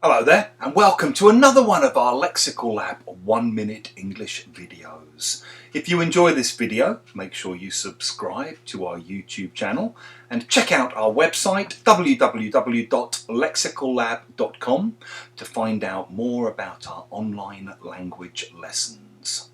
Hello there and welcome to another one of our Lexical Lab 1 minute English videos. If you enjoy this video, make sure you subscribe to our YouTube channel and check out our website www.lexicallab.com to find out more about our online language lessons.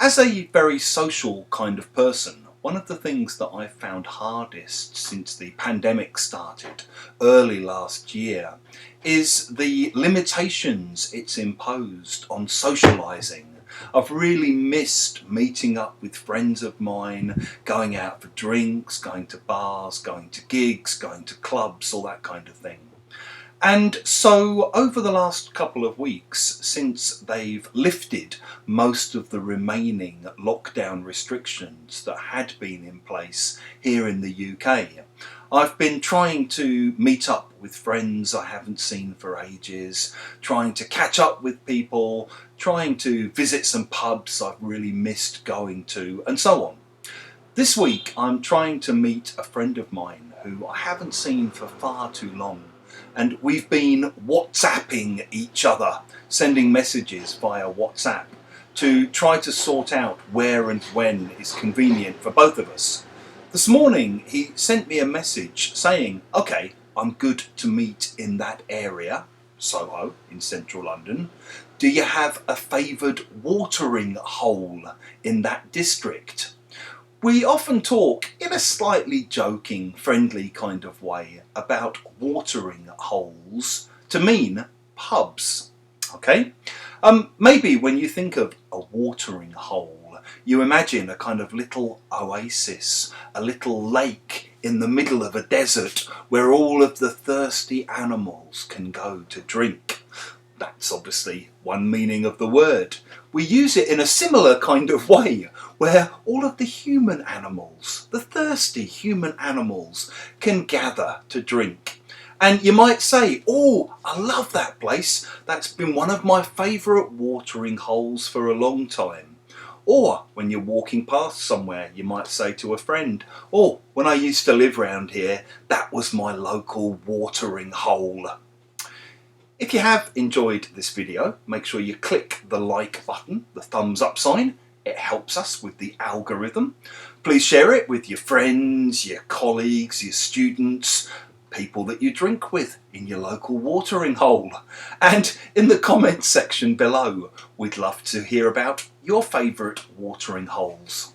As a very social kind of person, one of the things that I've found hardest since the pandemic started early last year is the limitations it's imposed on socialising. I've really missed meeting up with friends of mine, going out for drinks, going to bars, going to gigs, going to clubs, all that kind of thing. And so over the last couple of weeks, since they've lifted most of the remaining lockdown restrictions that had been in place here in the UK, I've been trying to meet up with friends I haven't seen for ages, trying to catch up with people, trying to visit some pubs I've really missed going to, and so on. This week I'm trying to meet a friend of mine who I haven't seen for far too long. And we've been WhatsApping each other, sending messages via WhatsApp to try to sort out where and when is convenient for both of us. This morning he sent me a message saying, okay, I'm good to meet in that area, Soho in central London. Do you have a favoured watering hole in that district? We often talk in a slightly joking, friendly kind of way about watering holes to mean pubs, okay? Maybe when you think of a watering hole, you imagine a kind of little oasis, a little lake in the middle of a desert where all of the thirsty animals can go to drink. That's obviously one meaning of the word. We use it in a similar kind of way, where all of the human animals, the thirsty human animals, can gather to drink. And you might say, oh, I love that place. That's been one of my favourite watering holes for a long time. Or when you're walking past somewhere, you might say to a friend, oh, when I used to live round here, that was my local watering hole. If you have enjoyed this video, make sure you click the like button, the thumbs up sign. It helps us with the algorithm. Please share it with your friends, your colleagues, your students, people that you drink with in your local watering hole. And in the comments section below, we'd love to hear about your favourite watering holes.